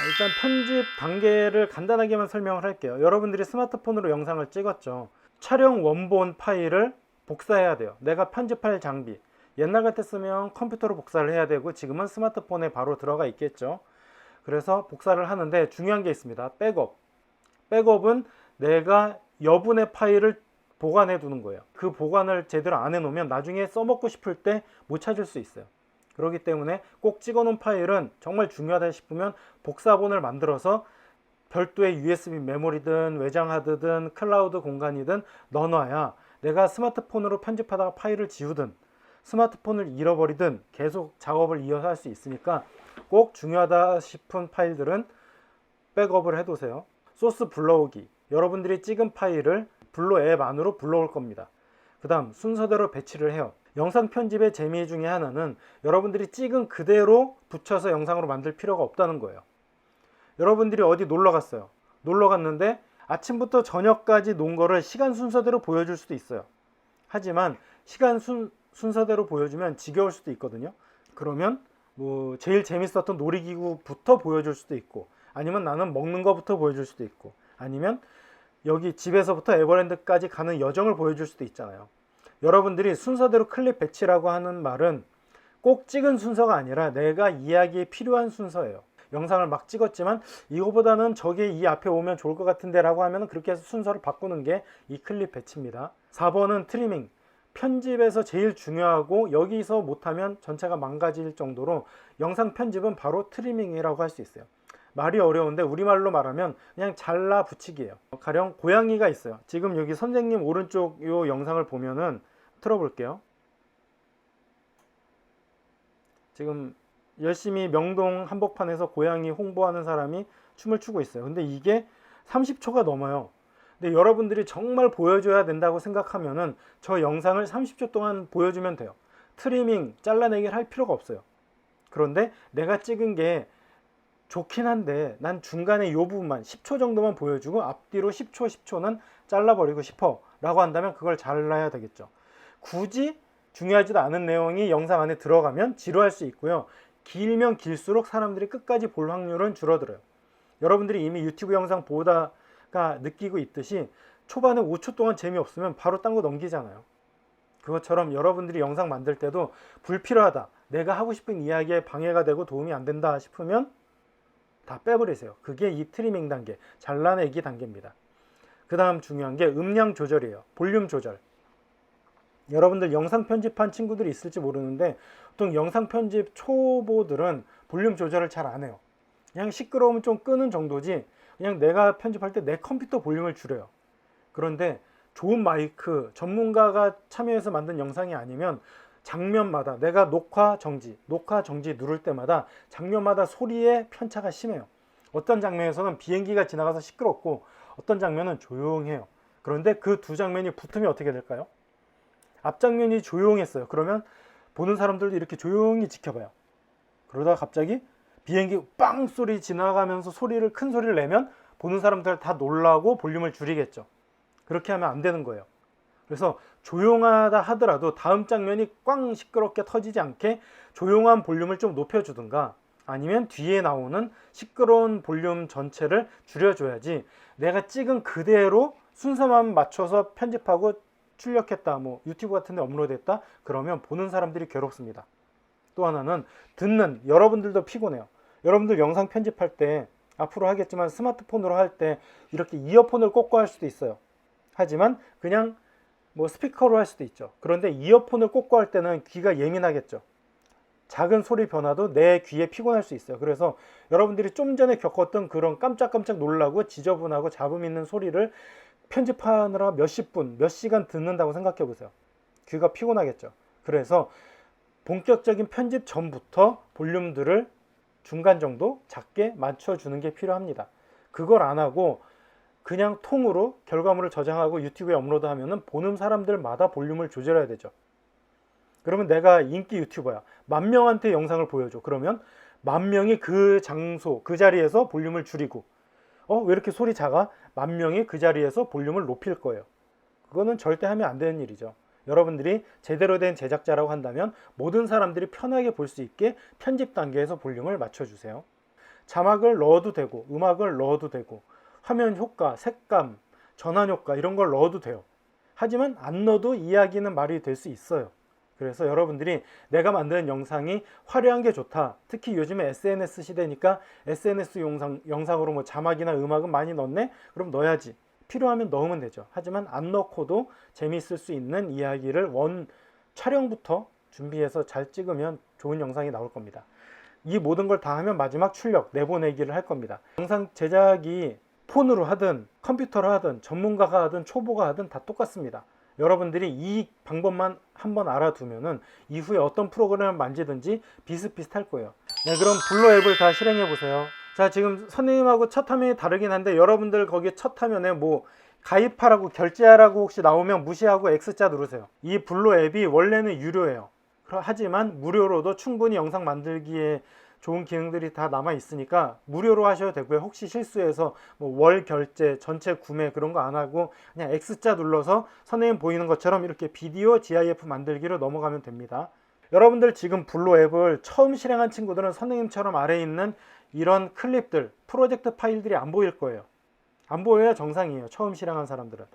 일단 편집 단계를 간단하게만 설명을 할게요. 여러분들이 스마트폰으로 영상을 찍었죠. 촬영 원본 파일을 복사해야 돼요. 내가 편집할 장비, 옛날 같았으면 컴퓨터로 복사를 해야 되고 지금은 스마트폰에 바로 들어가 있겠죠. 그래서 복사를 하는데 중요한 게 있습니다. 백업. 백업은 내가 여분의 파일을 보관해 두는 거예요. 그 보관을 제대로 안 해놓으면 나중에 써먹고 싶을 때 못 찾을 수 있어요. 그렇기 때문에 꼭 찍어놓은 파일은 정말 중요하다 싶으면 복사본을 만들어서 별도의 USB 메모리든 외장 하드든 클라우드 공간이든 넣어놔야 내가 스마트폰으로 편집하다가 파일을 지우든 스마트폰을 잃어버리든 계속 작업을 이어서 할 수 있으니까 꼭 중요하다 싶은 파일들은 백업을 해두세요. 소스 불러오기. 여러분들이 찍은 파일을 블로 앱 안으로 불러올 겁니다. 그 다음 순서대로 배치를 해요. 영상 편집의 재미 중에 하나는 여러분들이 찍은 그대로 붙여서 영상으로 만들 필요가 없다는 거예요. 여러분들이 어디 놀러 갔어요. 놀러 갔는데 아침부터 저녁까지 논 거를 시간 순서대로 보여줄 수도 있어요. 하지만 시간 순서대로 보여주면 지겨울 수도 있거든요. 그러면 뭐 제일 재밌었던 놀이기구부터 보여줄 수도 있고, 아니면 나는 먹는 거부터 보여줄 수도 있고, 아니면 여기 집에서부터 에버랜드까지 가는 여정을 보여줄 수도 있잖아요. 여러분들이 순서대로 클립 배치라고 하는 말은 꼭 찍은 순서가 아니라 내가 이야기에 필요한 순서예요. 영상을 막 찍었지만 이거보다는 저게 이 앞에 오면 좋을 것 같은데 라고 하면 그렇게 해서 순서를 바꾸는 게 이 클립 배치입니다. 4번은 트리밍. 편집에서 제일 중요하고 여기서 못하면 전체가 망가질 정도로 영상 편집은 바로 트리밍이라고 할 수 있어요. 말이 어려운데 우리말로 말하면 그냥 잘라 붙이기예요. 가령 고양이가 있어요. 지금 여기 선생님 오른쪽 요 영상을 보면은 틀어볼게요. 지금 열심히 명동 한복판에서 고양이 홍보하는 사람이 춤을 추고 있어요. 근데 이게 30초가 넘어요. 근데 여러분들이 정말 보여줘야 된다고 생각하면은 저 영상을 30초 동안 보여주면 돼요. 트리밍, 잘라내기를 할 필요가 없어요. 그런데 내가 찍은 게 좋긴 한데 난 중간에 이 부분만 10초 정도만 보여주고 앞뒤로 10초 10초는 잘라버리고 싶어 라고 한다면 그걸 잘라야 되겠죠. 굳이 중요하지도 않은 내용이 영상 안에 들어가면 지루할 수 있고요. 길면 길수록 사람들이 끝까지 볼 확률은 줄어들어요. 여러분들이 이미 유튜브 영상 보다가 느끼고 있듯이 초반에 5초 동안 재미없으면 바로 딴 거 넘기잖아요. 그것처럼 여러분들이 영상 만들 때도 불필요하다, 내가 하고 싶은 이야기에 방해가 되고 도움이 안 된다 싶으면 다 빼버리세요. 그게 이 트리밍 단계, 잘라내기 단계입니다. 그 다음 중요한 게 음량 조절이에요. 볼륨 조절. 여러분들 영상 편집한 친구들이 있을지 모르는데 보통 영상 편집 초보들은 볼륨 조절을 잘 안 해요. 그냥 시끄러우면 좀 끄는 정도지 그냥 내가 편집할 때 내 컴퓨터 볼륨을 줄여요. 그런데 좋은 마이크, 전문가가 참여해서 만든 영상이 아니면 장면마다 내가 녹화 정지 누를 때마다 장면마다 소리의 편차가 심해요. 어떤 장면에서는 비행기가 지나가서 시끄럽고 어떤 장면은 조용해요. 그런데 그 두 장면이 붙으면 어떻게 될까요? 앞장면이 조용했어요. 그러면 보는 사람들도 이렇게 조용히 지켜봐요. 그러다가 갑자기 비행기 빵 소리 지나가면서 큰 소리를 내면 보는 사람들 다 놀라고 볼륨을 줄이겠죠. 그렇게 하면 안 되는 거예요. 그래서 조용하다 하더라도 다음 장면이 꽝 시끄럽게 터지지 않게 조용한 볼륨을 좀 높여주든가, 아니면 뒤에 나오는 시끄러운 볼륨 전체를 줄여줘야지 내가 찍은 그대로 순서만 맞춰서 편집하고 출력했다, 뭐 유튜브 같은 데 업로드했다 그러면 보는 사람들이 괴롭습니다. 또 하나는 듣는 여러분들도 피곤해요. 여러분들 영상 편집할 때 앞으로 하겠지만 스마트폰으로 할 때 이렇게 이어폰을 꽂고 할 수도 있어요. 하지만 그냥 뭐 스피커로 할 수도 있죠. 그런데 이어폰을 꽂고 할 때는 귀가 예민하겠죠. 작은 소리 변화도 내 귀에 피곤할 수 있어요. 그래서 여러분들이 좀 전에 겪었던 그런 깜짝깜짝 놀라고 지저분하고 잡음 있는 소리를 편집하느라 몇십 분, 몇 시간 듣는다고 생각해 보세요. 귀가 피곤하겠죠. 그래서 본격적인 편집 전부터 볼륨들을 중간 정도 작게 맞춰주는 게 필요합니다. 그걸 안 하고 그냥 통으로 결과물을 저장하고 유튜브에 업로드하면 보는 사람들마다 볼륨을 조절해야 되죠. 그러면 내가 인기 유튜버야. 10,000명한테 영상을 보여줘. 그러면 10,000명이 그 장소, 그 자리에서 볼륨을 줄이고, 왜 이렇게 소리 작아? 10,000명이 그 자리에서 볼륨을 높일 거예요. 그거는 절대 하면 안 되는 일이죠. 여러분들이 제대로 된 제작자라고 한다면 모든 사람들이 편하게 볼 수 있게 편집 단계에서 볼륨을 맞춰주세요. 자막을 넣어도 되고 음악을 넣어도 되고 화면 효과, 색감, 전환 효과 이런 걸 넣어도 돼요. 하지만 안 넣어도 이야기는 말이 될 수 있어요. 그래서 여러분들이 내가 만드는 영상이 화려한 게 좋다. 특히 요즘에 SNS 시대니까 SNS 영상으로 뭐 자막이나 음악은 많이 넣네? 그럼 넣어야지. 필요하면 넣으면 되죠. 하지만 안 넣고도 재미있을 수 있는 이야기를 촬영부터 준비해서 잘 찍으면 좋은 영상이 나올 겁니다. 이 모든 걸 다 하면 마지막 출력, 내보내기를 할 겁니다. 영상 제작이 폰으로 하든 컴퓨터로 하든 전문가가 하든 초보가 하든 다 똑같습니다. 여러분들이 이 방법만 한번 알아두면은 이후에 어떤 프로그램을 만지든지 비슷비슷할 거예요. 네, 그럼 블로 앱을 다 실행해 보세요. 자, 지금 선생님하고 첫 화면이 다르긴 한데 여러분들 거기 첫 화면에 뭐 가입하라고 결제하라고 혹시 나오면 무시하고 X자 누르세요. 이 블로 앱이 원래는 유료예요. 하지만 무료로도 충분히 영상 만들기에 좋은 기능들이 다 남아 있으니까 무료로 하셔도 되고요. 혹시 실수해서 뭐 월 결제, 전체 구매 그런 거 안 하고 그냥 X자 눌러서 선생님 보이는 것처럼 이렇게 비디오 GIF 만들기로 넘어가면 됩니다. 여러분들 지금 블로 앱을 처음 실행한 친구들은 선생님처럼 아래에 있는 이런 클립들, 프로젝트 파일들이 안 보일 거예요. 안 보여야 정상이에요. 처음 실행한 사람들은.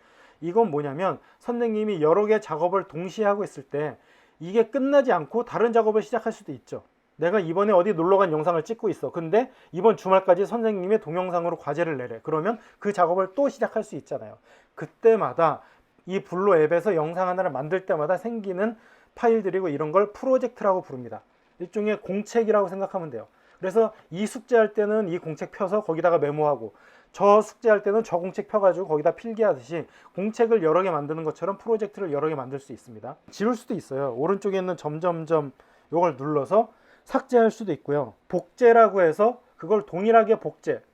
이건 뭐냐면 선생님이 여러 개 작업을 동시에 하고 있을 때 이게 끝나지 않고 다른 작업을 시작할 수도 있죠. 내가 이번에 어디 놀러간 영상을 찍고 있어. 근데 이번 주말까지 선생님이 동영상으로 과제를 내래. 그러면 그 작업을 또 시작할 수 있잖아요. 그때마다 이 블로 앱에서 영상 하나를 만들 때마다 생기는 파일들이고 이런 걸 프로젝트라고 부릅니다. 일종의 공책이라고 생각하면 돼요. 그래서 이 숙제할 때는 이 공책 펴서 거기다가 메모하고 저 숙제할 때는 저 공책 펴가지고 거기다 필기하듯이 공책을 여러 개 만드는 것처럼 프로젝트를 여러 개 만들 수 있습니다. 지울 수도 있어요. 오른쪽에 있는 점점점 이걸 눌러서 삭제할 수도 있고요. 복제라고 해서 그걸 동일하게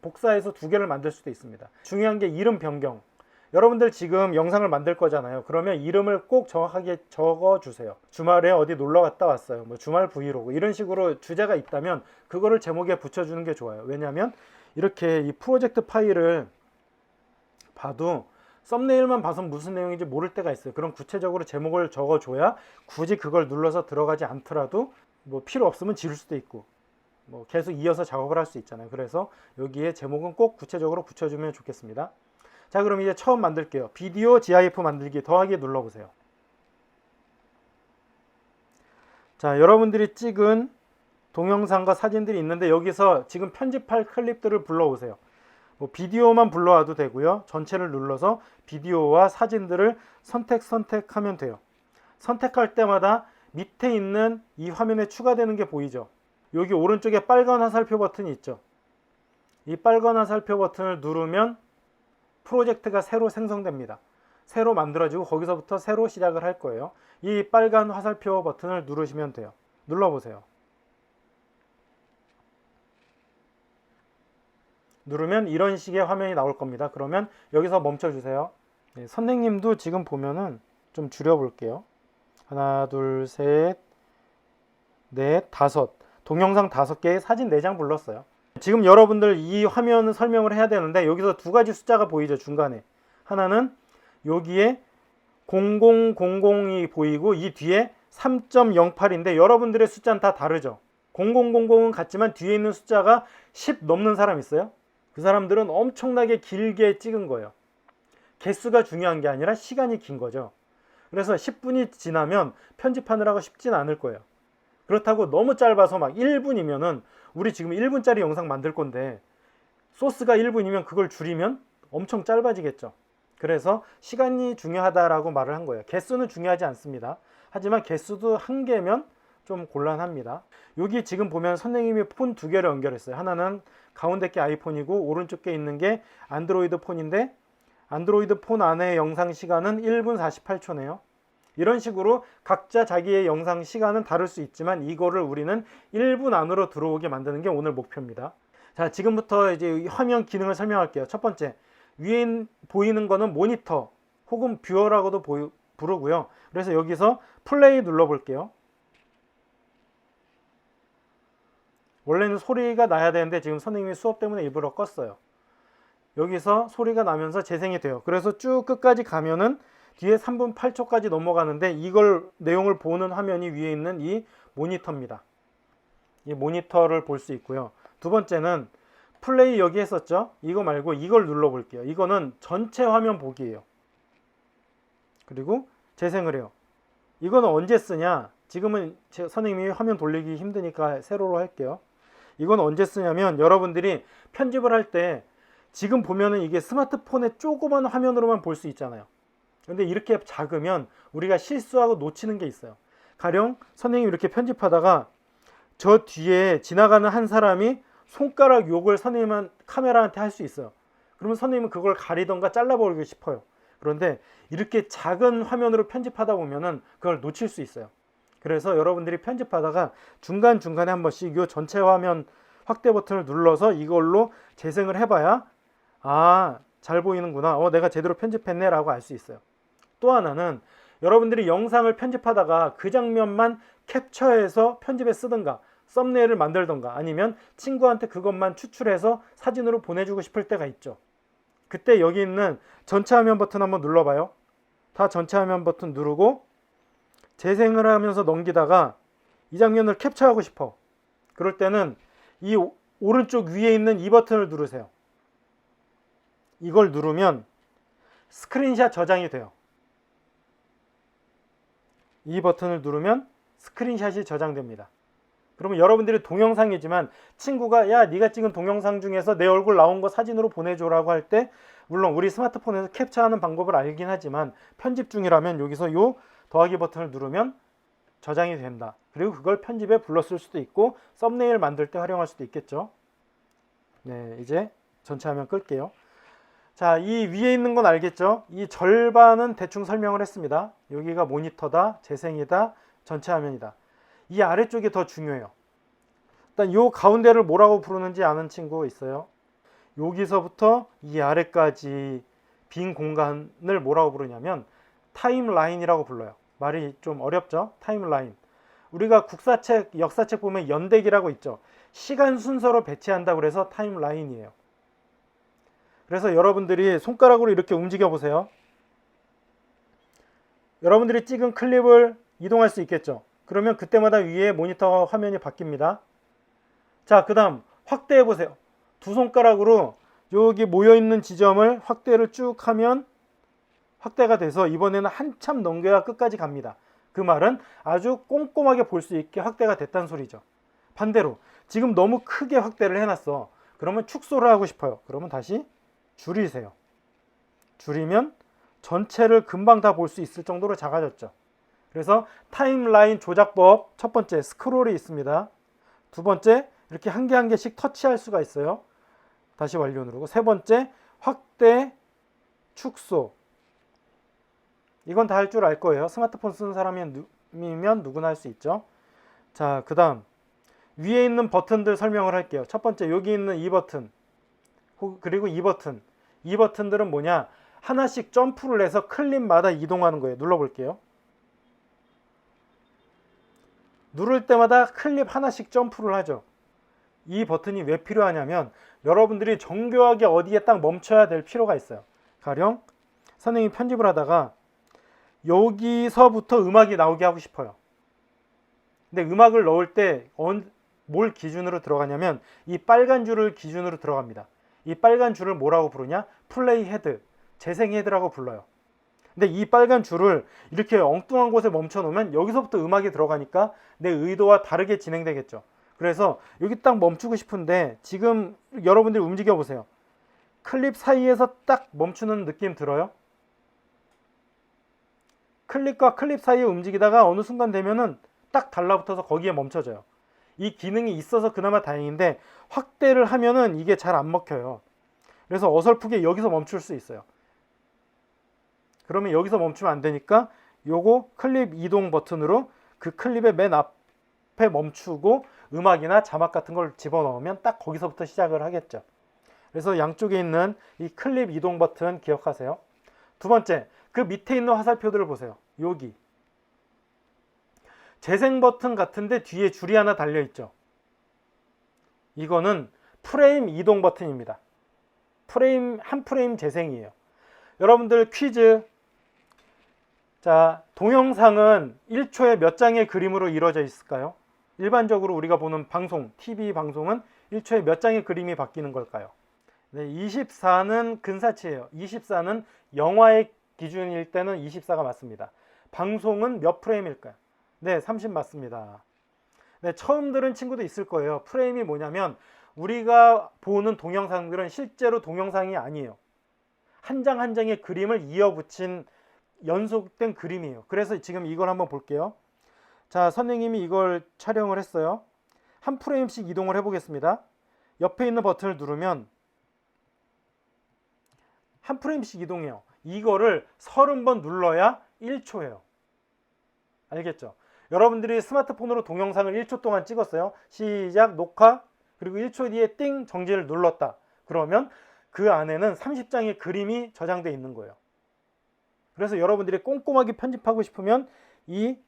복사해서 두 개를 만들 수도 있습니다. 중요한 게 이름 변경. 여러분들 지금 영상을 만들 거잖아요. 그러면 이름을 꼭 정확하게 적어주세요. 주말에 어디 놀러 갔다 왔어요. 뭐 주말 브이로그 이런 식으로 주제가 있다면 그거를 제목에 붙여주는 게 좋아요. 왜냐하면 이렇게 이 프로젝트 파일을 봐도 썸네일만 봐서 무슨 내용인지 모를 때가 있어요. 그럼 구체적으로 제목을 적어줘야 굳이 그걸 눌러서 들어가지 않더라도 뭐 필요 없으면 지울 수도 있고 뭐 계속 이어서 작업을 할 수 있잖아요. 그래서 여기에 제목은 꼭 구체적으로 붙여주면 좋겠습니다. 자, 그럼 이제 처음 만들게요. 비디오 GIF 만들기 더하기 눌러보세요. 자, 여러분들이 찍은 동영상과 사진들이 있는데 여기서 지금 편집할 클립들을 불러오세요. 뭐 비디오만 불러와도 되고요. 전체를 눌러서 비디오와 사진들을 선택하면 돼요. 선택할 때마다 밑에 있는 이 화면에 추가되는 게 보이죠? 여기 오른쪽에 빨간 화살표 버튼이 있죠? 이 빨간 화살표 버튼을 누르면 프로젝트가 새로 생성됩니다. 새로 만들어지고 거기서부터 새로 시작을 할 거예요. 이 빨간 화살표 버튼을 누르시면 돼요. 눌러보세요. 누르면 이런 식의 화면이 나올 겁니다. 그러면 여기서 멈춰주세요. 네, 선생님도 지금 보면은 좀 줄여볼게요. 하나, 둘, 셋, 넷, 다섯. 동영상 5개에 사진 4장 불렀어요. 지금 여러분들 이 화면 설명을 해야 되는데 여기서 두 가지 숫자가 보이죠, 중간에. 하나는 여기에 0000이 보이고 이 뒤에 3.08인데 여러분들의 숫자는 다 다르죠. 0000은 같지만 뒤에 있는 숫자가 10 넘는 사람 있어요? 그 사람들은 엄청나게 길게 찍은 거예요. 개수가 중요한 게 아니라 시간이 긴 거죠. 그래서 10분이 지나면 편집하느라고 쉽진 않을 거예요. 그렇다고 너무 짧아서 막 1분이면은 우리 지금 1분짜리 영상 만들 건데 소스가 1분이면 그걸 줄이면 엄청 짧아지겠죠. 그래서 시간이 중요하다라고 말을 한 거예요. 개수는 중요하지 않습니다. 하지만 개수도 한 개면 좀 곤란합니다. 여기 지금 보면 선생님이 폰 2개를 연결했어요. 하나는 가운데 게 아이폰이고 오른쪽 게 있는 게 안드로이드 폰인데 안드로이드 폰 안에 영상 시간은 1분 48초네요. 이런 식으로 각자 자기의 영상 시간은 다를 수 있지만 이거를 우리는 1분 안으로 들어오게 만드는 게 오늘 목표입니다. 자, 지금부터 이제 화면 기능을 설명할게요. 첫 번째, 위에 보이는 거는 모니터 혹은 뷰어라고도 부르고요. 그래서 여기서 플레이 눌러볼게요. 원래는 소리가 나야 되는데 지금 선생님이 수업 때문에 일부러 껐어요. 여기서 소리가 나면서 재생이 돼요. 그래서 쭉 끝까지 가면은 뒤에 3분 8초까지 넘어가는데 이걸 내용을 보는 화면이 위에 있는 이 모니터입니다. 이 모니터를 볼 수 있고요. 두 번째는 플레이 여기 했었죠. 이거 말고 이걸 눌러 볼게요. 이거는 전체 화면 보기예요. 그리고 재생을 해요. 이거는 언제 쓰냐? 지금은 선생님이 화면 돌리기 힘드니까 세로로 할게요. 이건 언제 쓰냐면 여러분들이 편집을 할 때 지금 보면은 이게 스마트폰의 조그만 화면으로만 볼 수 있잖아요. 근데 이렇게 작으면 우리가 실수하고 놓치는 게 있어요. 가령 선생님이 이렇게 편집하다가 저 뒤에 지나가는 한 사람이 손가락 욕을 선생님은 카메라한테 할 수 있어요. 그러면 선생님은 그걸 가리던가 잘라버리고 싶어요. 그런데 이렇게 작은 화면으로 편집하다 보면은 그걸 놓칠 수 있어요. 그래서 여러분들이 편집하다가 중간중간에 한 번씩 이 전체 화면 확대 버튼을 눌러서 이걸로 재생을 해봐야 잘 보이는구나, 내가 제대로 편집했네 라고 알 수 있어요. 또 하나는 여러분들이 영상을 편집하다가 그 장면만 캡처해서 편집에 쓰든가 썸네일을 만들던가 아니면 친구한테 그것만 추출해서 사진으로 보내주고 싶을 때가 있죠. 그때 여기 있는 전체 화면 버튼 한번 눌러봐요. 다 전체 화면 버튼 누르고 재생을 하면서 넘기다가 이 장면을 캡처하고 싶어. 그럴 때는 이 오른쪽 위에 있는 이 버튼을 누르세요. 이걸 누르면 스크린샷 저장이 돼요. 이 버튼을 누르면 스크린샷이 저장됩니다. 그러면 여러분들이 동영상이지만 친구가 야 네가 찍은 동영상 중에서 내 얼굴 나온 거 사진으로 보내줘라고 할 때 물론 우리 스마트폰에서 캡처하는 방법을 알긴 하지만 편집 중이라면 여기서 요 더하기 버튼을 누르면 저장이 된다. 그리고 그걸 편집에 불렀을 수도 있고 썸네일 만들 때 활용할 수도 있겠죠. 네, 이제 전체 화면 끌게요. 자, 이 위에 있는 건 알겠죠? 이 절반은 대충 설명을 했습니다. 여기가 모니터다, 재생이다, 전체 화면이다. 이 아래쪽이 더 중요해요. 일단 이 가운데를 뭐라고 부르는지 아는 친구 있어요? 여기서부터 이 아래까지 빈 공간을 뭐라고 부르냐면 타임라인이라고 불러요. 말이 좀 어렵죠? 타임라인. 우리가 국사책, 역사책 보면 연대기라고 있죠. 시간 순서로 배치한다고 해서 타임라인이에요. 그래서 여러분들이 손가락으로 이렇게 움직여 보세요. 여러분들이 찍은 클립을 이동할 수 있겠죠. 그러면 그때마다 위에 모니터 화면이 바뀝니다. 자, 그 다음 확대해 보세요. 두 손가락으로 여기 모여있는 지점을 확대를 쭉 하면 확대가 돼서 이번에는 한참 넘겨야 끝까지 갑니다. 그 말은 아주 꼼꼼하게 볼 수 있게 확대가 됐다는 소리죠. 반대로 지금 너무 크게 확대를 해놨어. 그러면 축소를 하고 싶어요. 그러면 다시 줄이세요. 줄이면 전체를 금방 다 볼 수 있을 정도로 작아졌죠. 그래서 타임라인 조작법 첫 번째 스크롤이 있습니다. 두 번째 이렇게 한 개 한 개씩 터치할 수가 있어요. 다시 완료 누르고 세 번째 확대 축소. 이건 다 할 줄 알 거예요. 스마트폰 쓰는 사람이면 누구나 할 수 있죠. 자, 그 다음 위에 있는 버튼들 설명을 할게요. 첫 번째 여기 있는 이 버튼 그리고 이 버튼. 이 버튼들은 뭐냐? 하나씩 점프를 해서 클립마다 이동하는 거예요. 눌러볼게요. 누를 때마다 클립 하나씩 점프를 하죠. 이 버튼이 왜 필요하냐면 여러분들이 정교하게 어디에 딱 멈춰야 될 필요가 있어요. 가령 선생님이 편집을 하다가 여기서부터 음악이 나오게 하고 싶어요. 근데 음악을 넣을 때 뭘 기준으로 들어가냐면 이 빨간 줄을 기준으로 들어갑니다. 이 빨간 줄을 뭐라고 부르냐? 플레이 헤드, 재생 헤드라고 불러요. 근데 이 빨간 줄을 이렇게 엉뚱한 곳에 멈춰 놓으면 여기서부터 음악이 들어가니까 내 의도와 다르게 진행되겠죠. 그래서 여기 딱 멈추고 싶은데 지금 여러분들이 움직여 보세요. 클립 사이에서 딱 멈추는 느낌 들어요? 클립과 클립 사이에 움직이다가 어느 순간 되면은 딱 달라붙어서 거기에 멈춰져요. 이 기능이 있어서 그나마 다행인데 확대를 하면은 이게 잘 안 먹혀요. 그래서 어설프게 여기서 멈출 수 있어요. 그러면 여기서 멈추면 안 되니까 요거 클립 이동 버튼으로 그 클립의 맨 앞에 멈추고 음악이나 자막 같은 걸 집어넣으면 딱 거기서부터 시작을 하겠죠. 그래서 양쪽에 있는 이 클립 이동 버튼 기억하세요. 두 번째, 그 밑에 있는 화살표들을 보세요. 여기 재생 버튼 같은데 뒤에 줄이 하나 달려 있죠. 이거는 프레임 이동 버튼입니다. 한 프레임 재생이에요. 여러분들 퀴즈. 자, 동영상은 1초에 몇 장의 그림으로 이루어져 있을까요? 일반적으로 우리가 보는 방송, TV 방송은 1초에 몇 장의 그림이 바뀌는 걸까요? 네, 24는 근사치예요. 24는 영화의 기준일 때는 24가 맞습니다. 방송은 몇 프레임일까요? 네, 30 맞습니다. 네, 처음 들은 친구도 있을 거예요. 프레임이 뭐냐면 우리가 보는 동영상들은 실제로 동영상이 아니에요. 한 장 한 장의 그림을 이어붙인 연속된 그림이에요. 그래서 지금 이걸 한번 볼게요. 자, 선생님이 이걸 촬영을 했어요. 한 프레임씩 이동을 해보겠습니다. 옆에 있는 버튼을 누르면 한 프레임씩 이동해요. 이거를 30번 눌러야 1초예요. 알겠죠? 여러분들이 스마트폰으로 동영상을 1초 동안 찍었어요. 시작, 녹화, 그리고 1초 뒤에 띵, 정지를 눌렀다. 그러면 그 안에는 30장의 그림이 저장되어 있는 거예요. 그래서 여러분들이 꼼꼼하게 편집하고 싶으면 이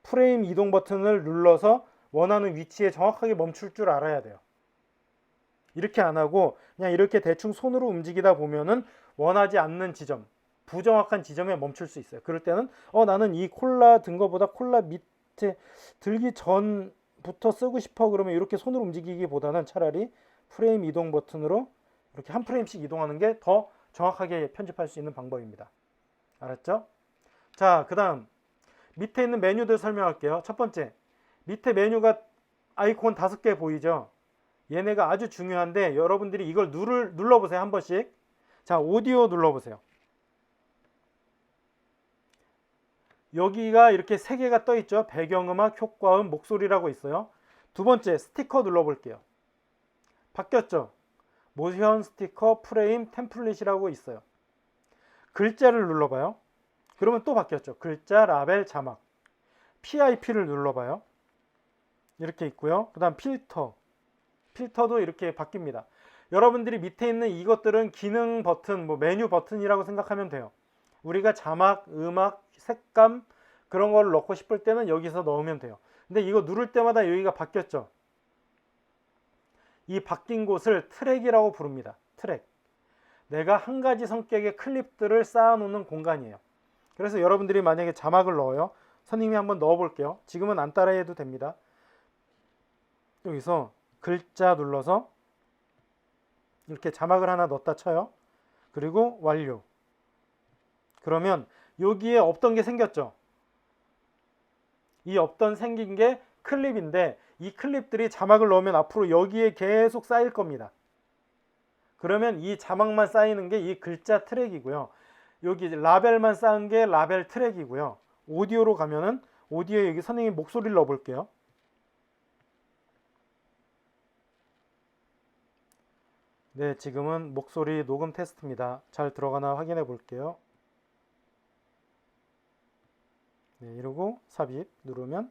프레임 이동 버튼을 눌러서 원하는 위치에 정확하게 멈출 줄 알아야 돼요. 이렇게 안 하고 그냥 이렇게 대충 손으로 움직이다 보면은 원하지 않는 지점, 부정확한 지점에 멈출 수 있어요. 그럴 때는 나는 이 콜라 든 거보다 콜라 밑에 들기 전부터 쓰고 싶어, 그러면 이렇게 손으로 움직이기보다는 차라리 프레임 이동 버튼으로 이렇게 한 프레임씩 이동하는 게 더 정확하게 편집할 수 있는 방법입니다. 알았죠? 자, 그 다음 밑에 있는 메뉴들 설명할게요. 첫 번째, 밑에 메뉴가 아이콘 5개 보이죠? 얘네가 아주 중요한데 여러분들이 이걸 눌러보세요. 한 번씩. 자, 오디오 눌러보세요. 여기가 이렇게 3개가 떠 있죠. 배경음악, 효과음, 목소리라고 있어요. 두 번째, 스티커 눌러볼게요. 바뀌었죠? 모션, 스티커, 프레임, 템플릿이라고 있어요. 글자를 눌러봐요. 그러면 또 바뀌었죠. 글자, 라벨, 자막. PIP를 눌러봐요. 이렇게 있고요. 그 다음 필터도 이렇게 바뀝니다. 여러분들이 밑에 있는 이것들은 기능 버튼, 메뉴 버튼이라고 생각하면 돼요. 우리가 자막, 음악, 색감 그런 걸 넣고 싶을 때는 여기서 넣으면 돼요. 근데 이거 누를 때마다 여기가 바뀌었죠. 이 바뀐 곳을 트랙이라고 부릅니다. 트랙. 내가 한 가지 성격의 클립들을 쌓아놓는 공간이에요. 그래서 여러분들이 만약에 자막을 넣어요. 선생님이 한번 넣어볼게요. 지금은 안 따라해도 됩니다. 여기서 글자 눌러서 이렇게 자막을 하나 넣었다 쳐요. 그리고 완료. 그러면 여기에 없던 게 생겼죠. 이 없던 생긴 게 클립인데 이 클립들이 자막을 넣으면 앞으로 여기에 계속 쌓일 겁니다. 그러면 이 자막만 쌓이는 게 이 글자 트랙이고요. 여기 라벨만 쌓은 게 라벨 트랙이고요. 오디오로 가면은 오디오에 여기 선생님 목소리를 넣어볼게요. 네, 지금은 목소리 녹음 테스트입니다. 잘 들어가나 확인해 볼게요. 네, 이러고 삽입 누르면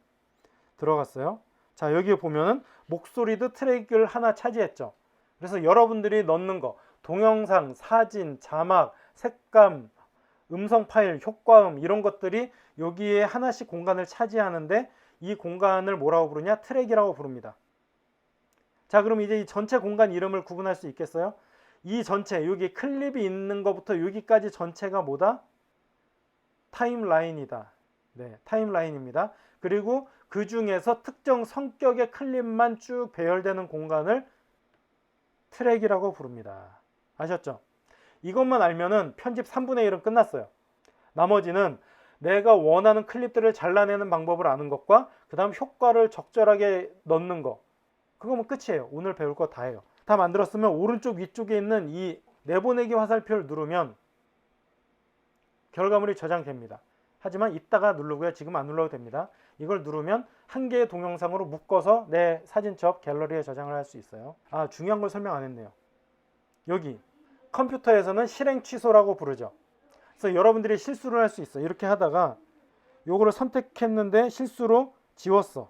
들어갔어요. 자, 여기 보면은 목소리도 트랙을 하나 차지했죠. 그래서 여러분들이 넣는 거, 동영상, 사진, 자막, 색감, 음성 파일, 효과음 이런 것들이 여기에 하나씩 공간을 차지하는데 이 공간을 뭐라고 부르냐? 트랙이라고 부릅니다. 자, 그럼 이제 이 전체 공간 이름을 구분할 수 있겠어요? 이 전체, 여기 클립이 있는 것부터 여기까지 전체가 뭐다? 타임라인이다. 네, 타임라인입니다. 그리고 그 중에서 특정 성격의 클립만 쭉 배열되는 공간을 트랙이라고 부릅니다. 아셨죠? 이것만 알면은 편집 3분의 1은 끝났어요. 나머지는 내가 원하는 클립들을 잘라내는 방법을 아는 것과 그 다음 효과를 적절하게 넣는 거, 그거면 끝이에요. 오늘 배울 거 다 해요. 다 만들었으면 오른쪽 위쪽에 있는 이 내보내기 화살표를 누르면 결과물이 저장됩니다. 하지만 이따가 누르고요. 지금 안 눌러도 됩니다. 이걸 누르면 한 개의 동영상으로 묶어서 내 사진첩 갤러리에 저장을 할 수 있어요. 아, 중요한 걸 설명 안 했네요. 여기 컴퓨터에서는 실행 취소라고 부르죠. 그래서 여러분들이 실수를 할 수 있어요. 이렇게 하다가 요거를 선택했는데 실수로 지웠어.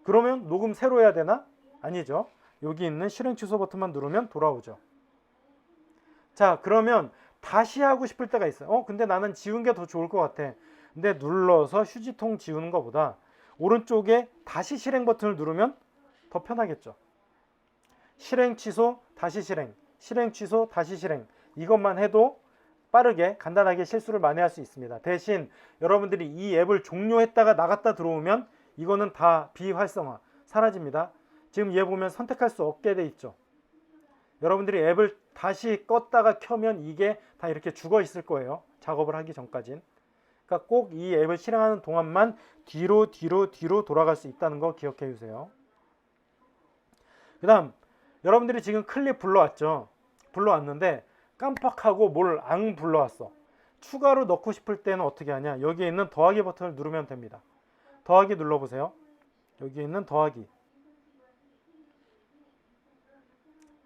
그러면 녹음 새로 해야 되나? 아니죠. 여기 있는 실행 취소 버튼만 누르면 돌아오죠. 자, 그러면 다시 하고 싶을 때가 있어요. 근데 나는 지운 게 더 좋을 것 같아. 근데 눌러서 휴지통 지우는 것보다 오른쪽에 다시 실행 버튼을 누르면 더 편하겠죠. 실행 취소, 다시 실행, 실행 취소, 다시 실행. 이것만 해도 빠르게 간단하게 실수를 만회할 수 있습니다. 대신 여러분들이 이 앱을 종료했다가 나갔다 들어오면 이거는 다 비활성화, 사라집니다. 지금 얘 보면 선택할 수 없게 돼 있죠. 여러분들이 앱을 다시 껐다가 켜면 이게 다 이렇게 죽어 있을 거예요. 작업을 하기 전까진. 그러니까 꼭 이 앱을 실행하는 동안만 뒤로 돌아갈 수 있다는 거 기억해 주세요. 그 다음 여러분들이 지금 클립 불러왔죠. 불러왔는데 깜빡하고 뭘 안 불러왔어. 추가로 넣고 싶을 때는 어떻게 하냐. 여기에 있는 더하기 버튼을 누르면 됩니다. 더하기 눌러보세요. 여기 있는 더하기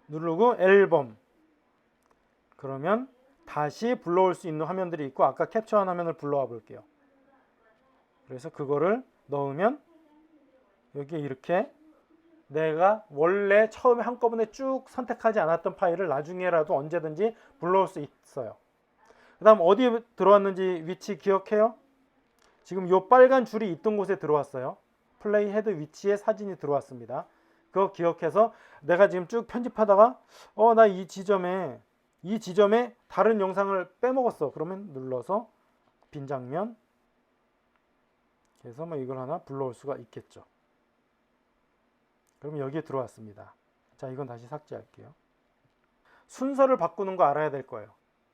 누르고 앨범, 그러면 다시 불러올 수 있는 화면들이 있고 아까 캡처한 화면을 불러와 볼게요. 그래서 그거를 넣으면 여기 이렇게 내가 원래 처음에 한꺼번에 쭉 선택하지 않았던 파일을 나중에라도 언제든지 불러올 수 있어요. 그 다음 어디에 들어왔는지 위치 기억해요? 지금 이 빨간 줄이 있던 곳에 들어왔어요. 플레이 헤드 위치에 사진이 들어왔습니다. 그거 기억해서 내가 지금 쭉 편집하다가 나 이 지점에 다른 영상을 빼먹었어. 그러면 눌러서 빈 장면 그래서 뭐 이걸 하나 불러올 수가 있겠죠. 그러면 여기에 들어왔습니다. 자, 이건 다시 삭제할게요. 순서를 바꾸는 거 알아야 될 거예요.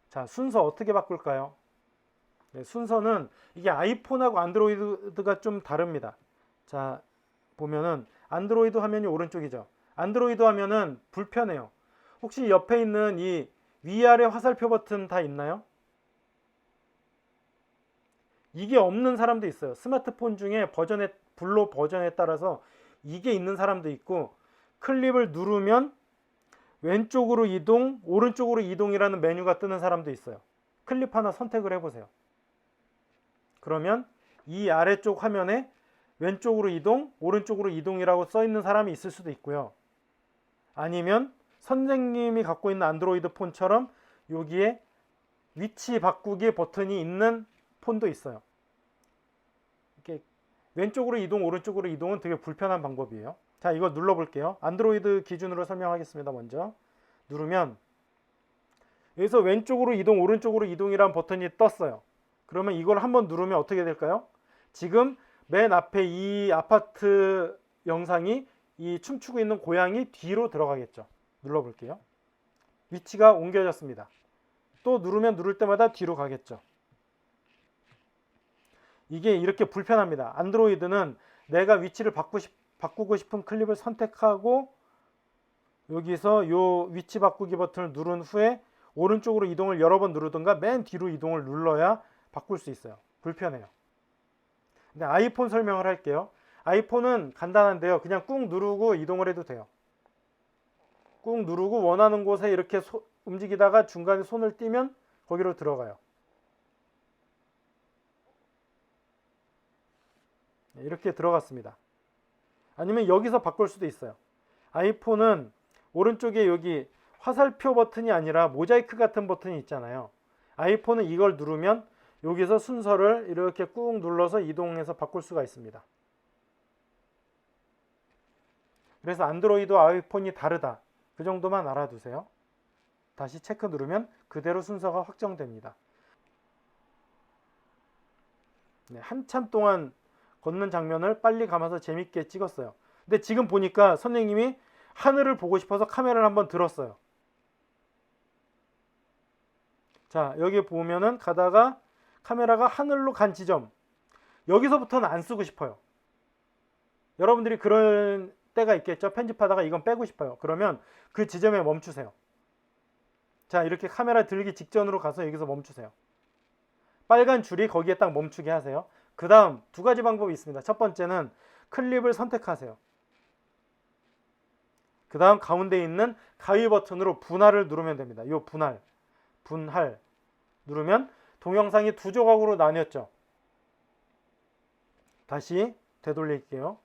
자, 순서 어떻게 바꿀까요? 네, 순서는 이게 아이폰하고 안드로이드가 좀 다릅니다. 자, 보면은 안드로이드 화면이 오른쪽이죠. 안드로이드 화면은 불편해요. 혹시 옆에 있는 이 위아래 화살표 버튼 다 있나요? 이게 없는 사람도 있어요. 스마트폰 중에 블로 버전에 따라서 이게 있는 사람도 있고, 클립을 누르면 왼쪽으로 이동, 오른쪽으로 이동이라는 메뉴가 뜨는 사람도 있어요. 클립 하나 선택을 해보세요. 그러면 이 아래쪽 화면에 왼쪽으로 이동, 오른쪽으로 이동이라고 써 있는 사람이 있을 수도 있고요. 아니면 선생님이 갖고 있는 안드로이드 폰처럼 여기에 위치 바꾸기 버튼이 있는 폰도 있어요. 이렇게 왼쪽으로 이동, 오른쪽으로 이동은 되게 불편한 방법이에요. 자, 이거 눌러볼게요. 안드로이드 기준으로 설명하겠습니다. 먼저 누르면 여기서 왼쪽으로 이동, 오른쪽으로 이동이라는 버튼이 떴어요. 그러면 이걸 한번 누르면 어떻게 될까요? 지금 맨 앞에 이 아파트 영상이 이 춤추고 있는 고양이 뒤로 들어가겠죠. 눌러볼게요. 위치가 옮겨졌습니다. 또 누르면 누를 때마다 뒤로 가겠죠. 이게 이렇게 불편합니다. 안드로이드는 내가 위치를 바꾸고 싶은 클립을 선택하고 여기서 요 위치 바꾸기 버튼을 누른 후에 오른쪽으로 이동을 여러 번 누르든가 맨 뒤로 이동을 눌러야 바꿀 수 있어요. 불편해요. 근데 아이폰 설명을 할게요. 아이폰은 간단한데요. 그냥 꾹 누르고 이동을 해도 돼요. 꾹 누르고 원하는 곳에 이렇게 움직이다가 중간에 손을 띄면 거기로 들어가요. 이렇게 들어갔습니다. 아니면 여기서 바꿀 수도 있어요. 아이폰은 오른쪽에 여기 화살표 버튼이 아니라 모자이크 같은 버튼이 있잖아요. 아이폰은 이걸 누르면 여기서 순서를 이렇게 꾹 눌러서 이동해서 바꿀 수가 있습니다. 그래서 안드로이드와 아이폰이 다르다. 그 정도만 알아두세요. 다시 체크 누르면 그대로 순서가 확정됩니다. 네, 한참 동안 걷는 장면을 빨리 감아서 재밌게 찍었어요. 근데 지금 보니까 선생님이 하늘을 보고 싶어서 카메라를 한번 들었어요. 자, 여기 보면은 가다가 카메라가 하늘로 간 지점, 여기서부터는 안 쓰고 싶어요. 여러분들이 그런 때가 있겠죠. 편집하다가 이건 빼고 싶어요. 그러면 그 지점에 멈추세요. 자, 이렇게 카메라 들기 직전으로 가서 여기서 멈추세요. 빨간 줄이 거기에 딱 멈추게 하세요. 그 다음 두 가지 방법이 있습니다. 첫 번째는 클립을 선택하세요. 그 다음 가운데 있는 가위 버튼으로 분할을 누르면 됩니다. 이 분할 누르면 동영상이 두 조각으로 나뉘었죠. 다시 되돌릴게요.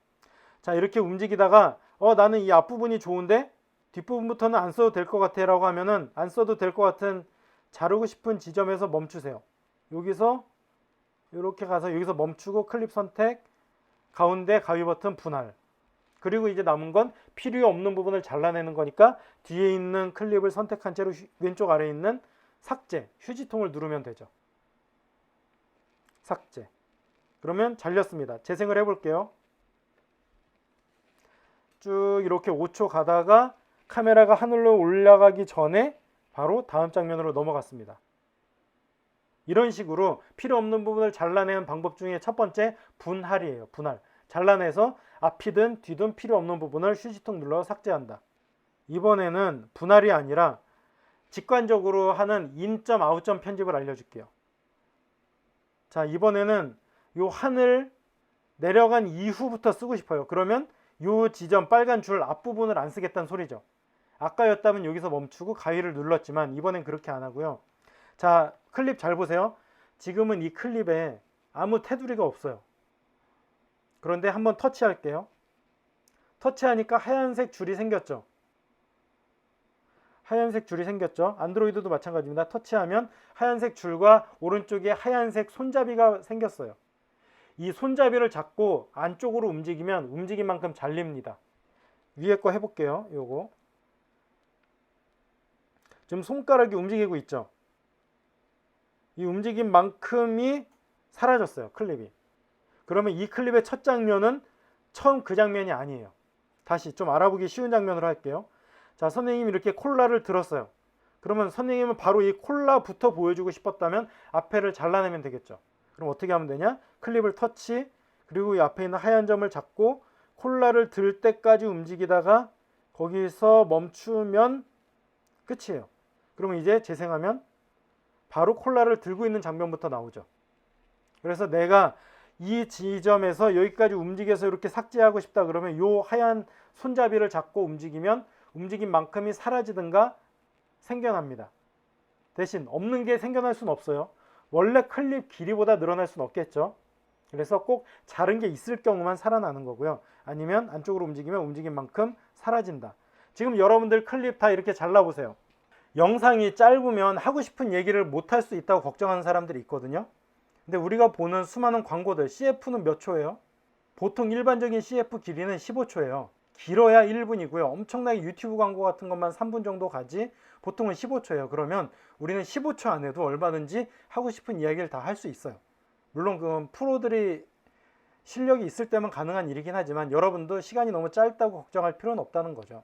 자, 이렇게 움직이다가 나는 이 앞부분이 좋은데 뒷부분부터는 안 써도 될 것 같아 라고 하면은 안 써도 될 것 같은 자르고 싶은 지점에서 멈추세요. 여기서 이렇게 가서 여기서 멈추고 클립 선택, 가운데 가위 버튼 분할. 그리고 이제 남은 건 필요 없는 부분을 잘라내는 거니까 뒤에 있는 클립을 선택한 채로 왼쪽 아래에 있는 삭제, 휴지통을 누르면 되죠. 삭제. 그러면 잘렸습니다. 재생을 해볼게요. 쭉 이렇게 5초 가다가 카메라가 하늘로 올라가기 전에 바로 다음 장면으로 넘어갔습니다. 이런 식으로 필요 없는 부분을 잘라내는 방법 중에 첫 번째 분할이에요. 분할. 잘라내서 앞이든 뒤든 필요 없는 부분을 휴지통 눌러 삭제한다. 이번에는 분할이 아니라 직관적으로 하는 인점 아웃점 편집을 알려줄게요. 자, 이번에는 요 하늘 내려간 이후부터 쓰고 싶어요. 그러면 요 지점 빨간 줄 앞부분을 안 쓰겠다는 소리죠. 아까였다면 여기서 멈추고 가위를 눌렀지만 이번엔 그렇게 안 하고요. 자, 클립 잘 보세요. 지금은 이 클립에 아무 테두리가 없어요. 그런데 한번 터치할게요. 터치하니까 하얀색 줄이 생겼죠. 하얀색 줄이 생겼죠. 안드로이드도 마찬가지입니다. 터치하면 하얀색 줄과 오른쪽에 하얀색 손잡이가 생겼어요. 이 손잡이를 잡고 안쪽으로 움직이면 움직인 만큼 잘립니다. 위에 거 해볼게요. 요거 지금 손가락이 움직이고 있죠. 이 움직인 만큼이 사라졌어요. 클립이. 그러면 이 클립의 첫 장면은 처음 그 장면이 아니에요. 다시 좀 알아보기 쉬운 장면으로 할게요. 자, 선생님이 이렇게 콜라를 들었어요. 그러면 선생님은 바로 이 콜라부터 보여주고 싶었다면 앞에를 잘라내면 되겠죠. 그럼 어떻게 하면 되냐? 클립을 터치, 그리고 이 앞에 있는 하얀 점을 잡고 콜라를 들 때까지 움직이다가 거기서 멈추면 끝이에요. 그러면 이제 재생하면 바로 콜라를 들고 있는 장면부터 나오죠. 그래서 내가 이 지점에서 여기까지 움직여서 이렇게 삭제하고 싶다 그러면 이 하얀 손잡이를 잡고 움직이면 움직인 만큼이 사라지든가 생겨납니다. 대신 없는 게 생겨날 수는 없어요. 원래 클립 길이보다 늘어날 수는 없겠죠. 그래서 꼭 자른 게 있을 경우만 살아나는 거고요. 아니면 안쪽으로 움직이면 움직인 만큼 사라진다. 지금 여러분들 클립 다 이렇게 잘라보세요. 영상이 짧으면 하고 싶은 얘기를 못 할 수 있다고 걱정하는 사람들이 있거든요. 근데 우리가 보는 수많은 광고들 CF는 몇 초예요? 보통 일반적인 CF 길이는 15초예요. 길어야 1분이고요. 엄청나게 유튜브 광고 같은 것만 3분 정도 가지 보통은 15초예요. 그러면 우리는 15초 안에도 얼마든지 하고 싶은 이야기를 다 할 수 있어요. 물론 그건 프로들이 실력이 있을 때만 가능한 일이긴 하지만 여러분도 시간이 너무 짧다고 걱정할 필요는 없다는 거죠.